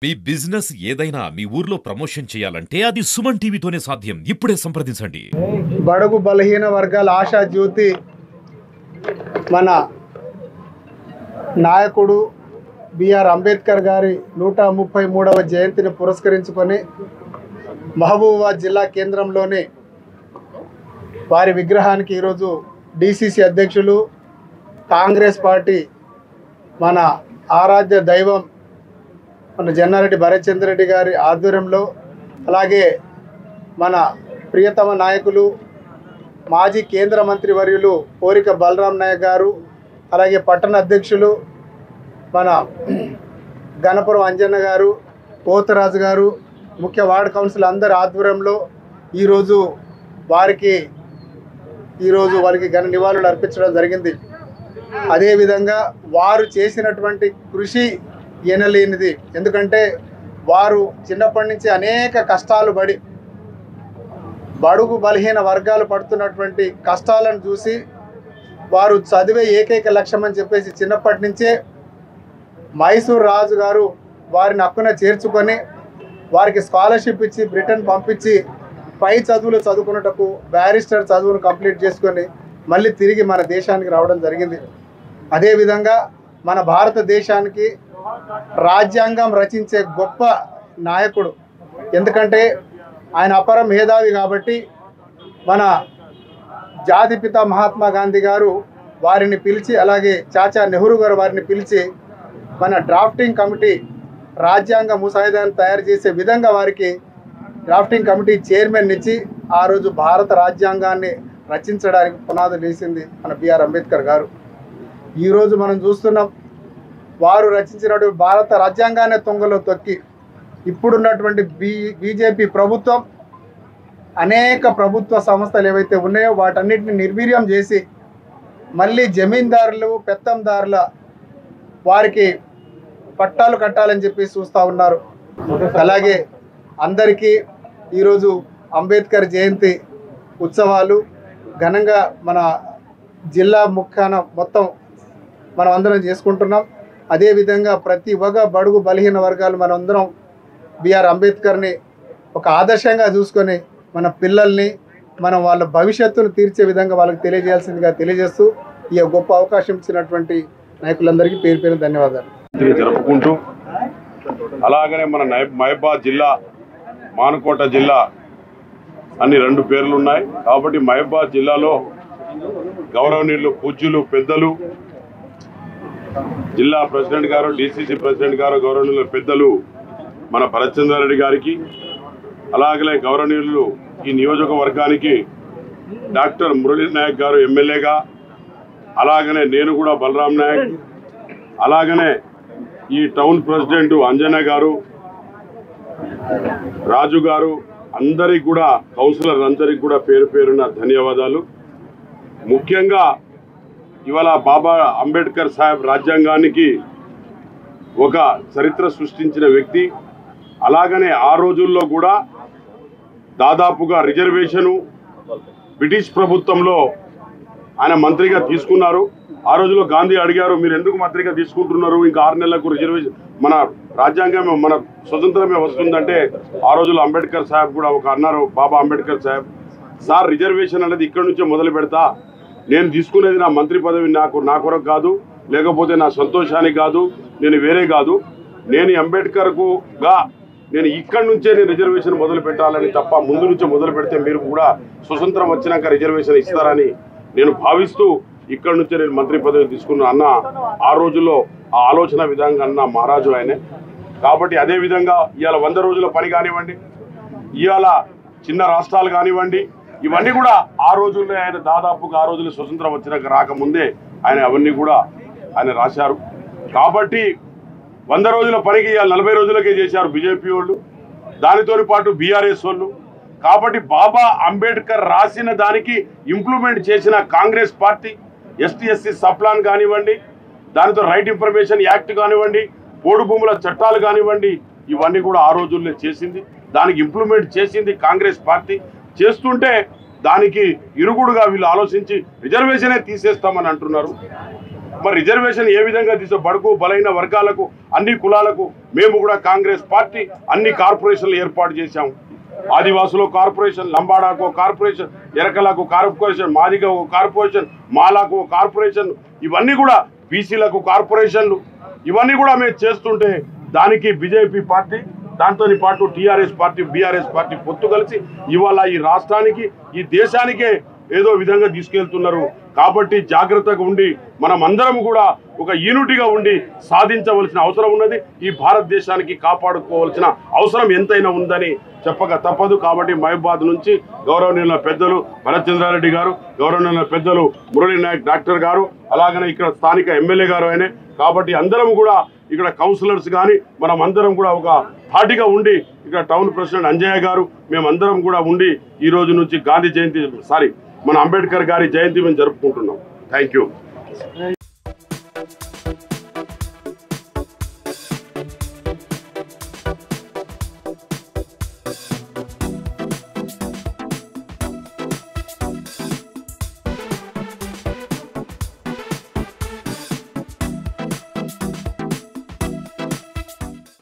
మీ business ఏదైనా మీ ఊర్లో promotion చేయాలంటే అది సుమన్ టీవీతోనే సాధ్యం. ఇప్పుడే సంప్రదించండి. బడుగు బలహీన వర్గాల ఆశా జ్యోతి మన నాయకుడు బిఆర్ అంబేద్కర్ గారి 133వ జయంతిని పురస్కరించుకొని మహబూబాబాద్ జిల్లా కేంద్రంలోని వారి విగ్రహానికి ఈరోజు డిసిసి అధ్యక్షులు కాంగ్రెస్ పార్టీ మన ఆరాధ్య దైవం మన జన్నారెడ్డి భరత్చంద్ర రెడ్డి గారి ఆధ్వర్యంలో, అలాగే మన ప్రియతమ నాయకులు మాజీ కేంద్ర మంత్రి వర్యులు కోరిక బలరాం నాయక్ గారు, అలాగే పట్టణ అధ్యక్షులు మన గణపురం అంజన్న గారు, పోతరాజు గారు, ముఖ్య వార్డు కౌన్సిల్ అందరి ఆధ్వర్యంలో ఈరోజు వారికి ఘన నివాళులు అర్పించడం జరిగింది. అదేవిధంగా వారు చేసినటువంటి కృషి ఎనలేనిది. ఎందుకంటే వారు చిన్నప్పటి నుంచి అనేక కష్టాలు పడి బడుగు బలహీన వర్గాలు పడుతున్నటువంటి కష్టాలను చూసి వారు చదివే ఏకైక లక్ష్యం అని చెప్పేసి చిన్నప్పటి నుంచే మైసూర్ రాజు గారు వారిని హక్కున చేర్చుకొని వారికి స్కాలర్షిప్ ఇచ్చి బ్రిటన్ పంపించి పై చదువులు చదువుకున్నటకు బ్యారిస్టర్ చదువును కంప్లీట్ చేసుకొని మళ్ళీ తిరిగి మన దేశానికి రావడం జరిగింది. అదేవిధంగా మన భారతదేశానికి రాజ్యాంగం రచించే గొప్ప నాయకుడు. ఎందుకంటే ఆయన అపర మేధావి కాబట్టి మన జాతిపిత మహాత్మా గాంధీ గారు వారిని పిలిచి, అలాగే చాచా నెహ్రూ గారు వారిని పిలిచి మన డ్రాఫ్టింగ్ కమిటీ రాజ్యాంగ ముసాయిదాను తయారు చేసే విధంగా వారికి డ్రాఫ్టింగ్ కమిటీ చైర్మన్ ఇచ్చి ఆ రోజు భారత రాజ్యాంగాన్ని రచించడానికి పునాదులు వేసింది మన బిఆర్ అంబేద్కర్ గారు. ఈరోజు మనం చూస్తున్నాం, వారు రచించినటువంటి భారత రాజ్యాంగాన్ని తొంగలో తొక్కి ఇప్పుడున్నటువంటి బీజేపీ ప్రభుత్వం అనేక ప్రభుత్వ సంస్థలు ఏవైతే ఉన్నాయో వాటన్నిటిని నిర్వీర్యం చేసి మళ్ళీ జమీందారులు పెత్తందారుల వారికి పట్టాలు కట్టాలని చెప్పి చూస్తూ ఉన్నారు. అలాగే అందరికీ ఈరోజు అంబేద్కర్ జయంతి ఉత్సవాలు ఘనంగా మన జిల్లా ముఖ్యాన మొత్తం మనం అందరం చేసుకుంటున్నాం. అదేవిధంగా ప్రతి ఒక్క బడుగు బలహీన వర్గాలు మనందరం బిఆర్ అంబేద్కర్ని ఒక ఆదర్శంగా చూసుకొని మన పిల్లల్ని మనం వాళ్ళ భవిష్యత్తును తీర్చే విధంగా వాళ్ళకి తెలియజేయాల్సిందిగా తెలియజేస్తూ ఈ గొప్ప అవకాశం ఇచ్చినటువంటి నాయకులందరికీ పేరు పేరు ధన్యవాదాలు జరుపుకుంటూ, అలాగనే మన మహబూబాబాద్ జిల్లా మానుకోట జిల్లా అన్ని రెండు పేర్లు ఉన్నాయి కాబట్టి మహబూబాబాద్ జిల్లాలో గౌరవనీయులు పూజ్యులు పెద్దలు జిల్లా ప్రెసిడెంట్ గారు, డిసిసి ప్రెసిడెంట్ గారు, గౌరవనీయులు పెద్దలు మన భరత్చంద్ర రెడ్డి గారికి, అలాగనే గౌరవనీయులు ఈ నియోజకవర్గానికి డాక్టర్ మురళీ నాయక్ గారు ఎమ్మెల్యేగా, అలాగనే నేను కూడా బలరాం నాయక్, అలాగనే ఈ టౌన్ ప్రెసిడెంట్ అంజన్న గారు, రాజు గారు, అందరికి కూడా కౌన్సిలర్ అందరికి కూడా పేరు పేరున ధన్యవాదాలు. ముఖ్యంగా ఇవాళ బాబా అంబేద్కర్ సాహెబ్ రాజ్యాంగానికి ఒక చరిత్ర సృష్టించిన వ్యక్తి. అలాగనే ఆ రోజుల్లో కూడా దాదాపుగా రిజర్వేషను బ్రిటిష్ ప్రభుత్వంలో ఆయన మంత్రిగా తీసుకున్నారు. ఆ రోజుల్లో గాంధీ అడిగారు, మీరు ఎందుకు మంత్రిగా తీసుకుంటున్నారు, ఇంకా 6 నెలలకు రిజర్వేషన్ మన రాజ్యాంగమే మన స్వతంత్రమే వస్తుందంటే ఆ రోజుల్లో అంబేద్కర్ సాహెబ్ కూడా ఒక అన్నారు, బాబా అంబేద్కర్ సాహెబ్, సార్ రిజర్వేషన్ అనేది ఇక్కడి నుంచే మొదలు పెడతా, నేను తీసుకునేది నా మంత్రి పదవి నా కొరకు కాదు, లేకపోతే నా సంతోషానికి కాదు, నేను వేరే కాదు, నేను అంబేద్కర్గా నేను ఇక్కడి నుంచే నేను రిజర్వేషన్ మొదలు పెట్టాలని తప్ప ముందు నుంచే మొదలు పెడితే మీరు కూడా స్వతంత్రం వచ్చినాక రిజర్వేషన్ ఇస్తారని నేను భావిస్తూ ఇక్కడి నుంచే నేను మంత్రి పదవి తీసుకున్న అన్న ఆ రోజుల్లో ఆ ఆలోచన విధంగా అన్న మహారాజు ఆయనే. కాబట్టి అదేవిధంగా ఇవాళ 100 రోజుల పని కానివ్వండి, ఇవాళ చిన్న రాష్ట్రాలు కానివ్వండి, ఇవన్నీ కూడా ఆ రోజుల్లో ఆయన దాదాపుగా ఆ రోజుల్లో స్వతంత్రం వచ్చినాక రాకముందే ఆయన అవన్నీ కూడా ఆయన రాశారు. కాబట్టి 100 రోజుల పనికి 40 రోజులకే చేశారు బీజేపీ వాళ్ళు, దానితో పాటు బీఆర్ఎస్ వాళ్ళు. కాబట్టి బాబా అంబేద్కర్ రాసిన దానికి ఇంప్లిమెంట్ చేసిన Congress party ST SC subplan కానివ్వండి, దానితో రైట్ ఇన్ఫర్మేషన్ యాక్ట్ కానివ్వండి, పోడు భూముల చట్టాలు కానివ్వండి, ఇవన్నీ కూడా ఆ రోజుల్లో చేసింది, దానికి ఇంప్లిమెంట్ చేసింది కాంగ్రెస్ పార్టీ. చేస్తుంటే దానికి ఇరుగుడుగా వీళ్ళు ఆలోచించి రిజర్వేషనే తీసేస్తామని అంటున్నారు. మరి రిజర్వేషన్ ఏ విధంగా తీసే బడుగు బలైన వర్గాలకు అన్ని కులాలకు మేము కూడా కాంగ్రెస్ పార్టీ అన్ని కార్పొరేషన్లు ఏర్పాటు చేశాము. ఆదివాసులు కార్పొరేషన్, లంబాడాకు కార్పొరేషన్, ఎరకలకు కార్పొరేషన్, మాదిగకు కార్పొరేషన్, మాలకు కార్పొరేషన్, ఇవన్నీ కూడా బీసీలకు కార్పొరేషన్లు, ఇవన్నీ కూడా మేము చేస్తుంటే దానికి బీజేపీ పార్టీ దాంతో పాటు టీఆర్ఎస్ పార్టీ బీఆర్ఎస్ పార్టీ పొత్తు కలిసి ఇవాళ ఈ రాష్ట్రానికి ఈ దేశానికే ఏదో విధంగా తీసుకెళ్తున్నారు. కాబట్టి జాగ్రత్తగా ఉండి మనం అందరం కూడా ఒక యూనిటీగా ఉండి సాధించవలసిన అవసరం ఉన్నది. ఈ భారతదేశానికి కాపాడుకోవాల్సిన అవసరం ఎంతైనా ఉందని చెప్పక తప్పదు. కాబట్టి మహబాద్ నుంచి గౌరవనీయుల పెద్దలు భరత్చంద్రారెడ్డి గారు, గౌరవనీయుల పెద్దలు మురళీ నాయక్ డాక్టర్ గారు, అలాగనే ఇక్కడ స్థానిక ఎమ్మెల్యే గారు అయినే. కాబట్టి అందరం కూడా ఇక్కడ కౌన్సిలర్స్ కానీ మనం అందరం కూడా ఒక ధాటిగా ఉండి ఇక్కడ టౌన్ ప్రెసిడెంట్ అంజయ్య గారు మేమందరం కూడా ఉండి ఈ రోజు నుంచి గాంధీ జయంతి మన అంబేద్కర్ గారి జయంతి మేము జరుపుకుంటున్నాం. Thank you.